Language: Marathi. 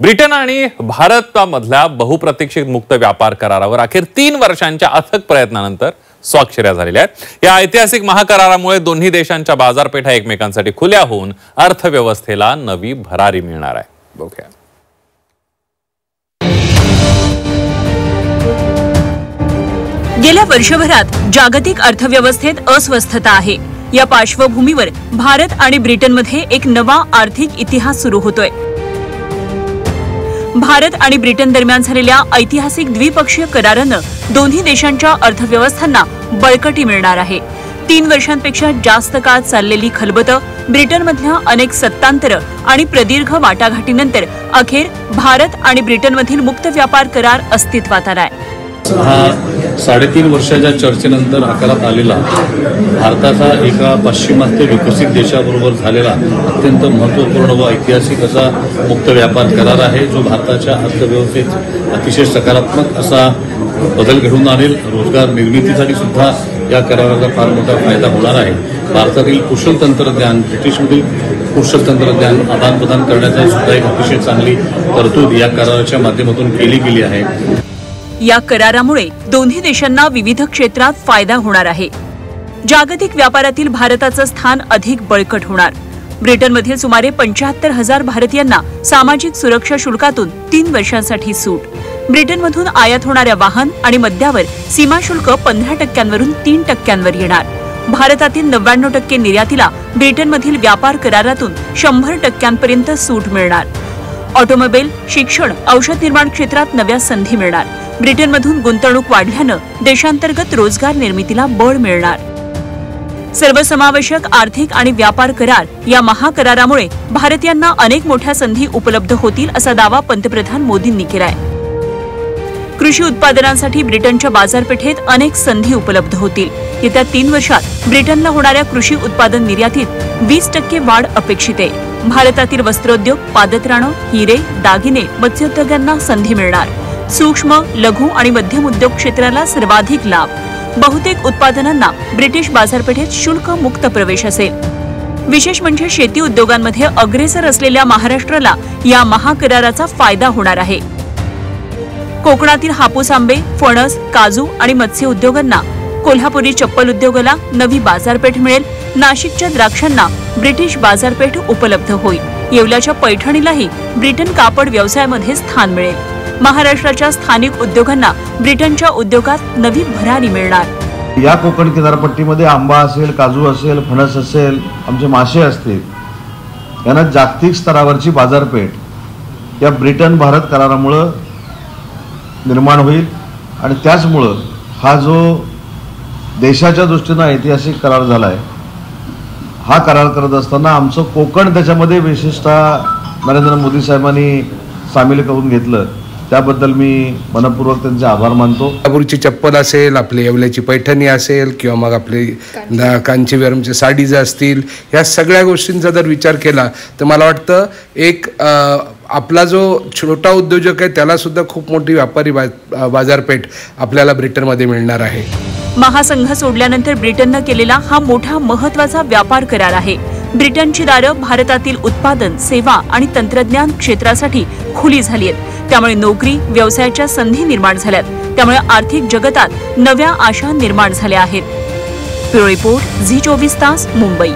ब्रिटन आणि भारतामधल्या बहुप्रतीक्षित मुक्त व्यापार करारावर अखेर 3 वर्षांच्या अथक प्रयत्नानंतर स्वाक्षऱ्या झालेल्या आहेत। या ऐतिहासिक महाकरारामुळे दोन्ही देशांच्या बाजारपेठा एकमेकांसाठी खुल्या होऊन अर्थव्यवस्थेला नवी भरारी मिळणार आहे। बघूया। गेल्या वर्षभरात जागतिक अर्थव्यवस्थेत अस्वस्थता आहे। या पार्श्वभूमीवर भारत आणि ब्रिटनमध्ये एक नवा आर्थिक इतिहास सुरू होतोय। भारत आणि ब्रिटन दरम्यान झालेल्या ऐतिहासिक द्विपक्षीय करारानं दोन्ही देशांच्या अर्थव्यवस्थांना बळकटी मिळणार आहे। 3 वर्षांपेक्षा जास्त काळ चाललेली खलबतं, ब्रिटनमधल्या अनेक सत्तांतर आणि प्रदीर्घ वाटाघाटीनंतर अखेर भारत आणि ब्रिटनमधील मुक्त व्यापार करार अस्तित्वात आलाय। हा 3.5 वर्षाच्या चर्चेनंतर आकारात आलेला भारताचा एका पाश्चिमात्य विकसित देशाबरोबर झालेला अत्यंत महत्त्वपूर्ण व ऐतिहासिक असा मुक्त व्यापार करार आहे, जो भारताच्या अर्थव्यवस्थेत अतिशय सकारात्मक असा बदल घडवून आणेल। रोजगार निर्मितीसाठी सुद्धा या कराराचा फार मोठा फायदा होणार आहे। भारतातील कुशल तंत्रज्ञान, ब्रिटिशमधील कुशल तंत्रज्ञान आदान प्रदान करण्याचा सुद्धा एक अतिशय चांगली तरतूद या कराराच्या माध्यमातून केली गेली आहे। या करारामुळे दोन्ही देशांना विविध क्षेत्रात फायदा होणार आहे। जागतिक व्यापारातील भारताचं स्थान अधिक बळकट होणार। ब्रिटनमधील सुमारे 75,000 भारतीयांना सामाजिक सुरक्षा शुल्कातून 3 वर्षांसाठी सूट। ब्रिटनमधून आयात होणाऱ्या वाहन आणि मद्यावर सीमा शुल्क 15% 3% येणार। भारतातील 99% निर्यातीला ब्रिटनमधील व्यापार करारातून 100% सूट मिळणार। ऑटोमोबाईल, शिक्षण, औषध निर्माण क्षेत्रात नव्या संधी मिळणार। ब्रिटनमधून गुंतवणूक वाढल्यानं देशांतर्गत रोजगार निर्मितीला बळ मिळणार। सर्वसमावेशक आर्थिक आणि व्यापार करार या महाकरारामुळे भारतीयांना अनेक मोठ्या संधी उपलब्ध होतील असा दावा पंतप्रधान मोदींनी केलाय। कृषी उत्पादनांसाठी ब्रिटनच्या बाजारपेठेत अनेक संधी उपलब्ध होतील। येत्या 3 वर्षात ब्रिटनला होणाऱ्या कृषी उत्पादन निर्यातीत 20% वाढ अपेक्षित आहे। भारतातील वस्त्रोद्योग, पादत्राणं, हिरे, दागिने, मत्स्योद्योगांना संधी मिळणार। सूक्ष्म, लघु आणि मध्यम उद्योग क्षेत्राला सर्वाधिक लाभ। बहुतेक उत्पादनांना ब्रिटिश बाजारपेठेत शुल्क मुक्त प्रवेश असेल। विशेष म्हणजे शेती उद्योगांमध्ये अग्रेसर असलेल्या महाराष्ट्राला या महाकराराचा फायदा होणार आहे। कोकणातील हापूस आंबे, फणस, काजू आणि मत्स्य उद्योगांना, कोल्हापुरी चप्पल उद्योगाला नवी बाजारपेठ मिळेल। नाशिकच्या द्राक्षांना ब्रिटिश बाजारपेठ उपलब्ध होईल। येवल्याच्या पैठणीलाही ब्रिटन कापड व्यवसायामध्ये स्थान मिळेल। महाराष्ट्राच्या स्थानिक उद्योगांना ब्रिटनच्या उद्योगात नवी भरारी मिळणार। या कोकण किनारपट्टीमध्ये आंबा असेल, काजू असेल, फणस असेल, आमचे मासे असतील, यांना जागतिक स्तरावरची बाजारपेठ या ब्रिटन भारत करारामुळे निर्माण होईल। आणि त्याचमुळं हा जो देशाच्या दृष्टीनं ऐतिहासिक करार झाला आहे, हा करार करत असताना आमचं कोकण त्याच्यामध्ये विशेषतः नरेंद्र मोदी साहेबांनी सामील करून घेतलं, त्याबद्दल मी मनपूर्वक त्यांचे आभार मानतो। कोल्हापूरची चप्पल असेल, आपली येवल्याची पैठणी असेल किंवा मग आपले कांचीवरमचे साडीज असतील, या सगळ्या गोष्टींचा जर विचार केला तर मला वाटतं एक आपला जो छोटा उद्योजक आहे त्याला सुद्धा खूप मोठी व्यापारी बाजारपेठ आपल्याला ब्रिटनमध्ये मिळणार आहे। महासंघ सोडल्यानंतर ब्रिटननं केलेला हा मोठा महत्त्वाचा व्यापार करार आहे। ब्रिटनची दारं भारतातील उत्पादन, सेवा आणि तंत्रज्ञान क्षेत्रासाठी खुली झाली आहेत। त्यामुळे नोकरी, व्यवसायाच्या संधी निर्माण झाल्यात। त्यामुळे आर्थिक जगतात नव्या आशा निर्माण झाल्या आहेत। ब्युरो रिपोर्ट, झी 24 तास, मुंबई।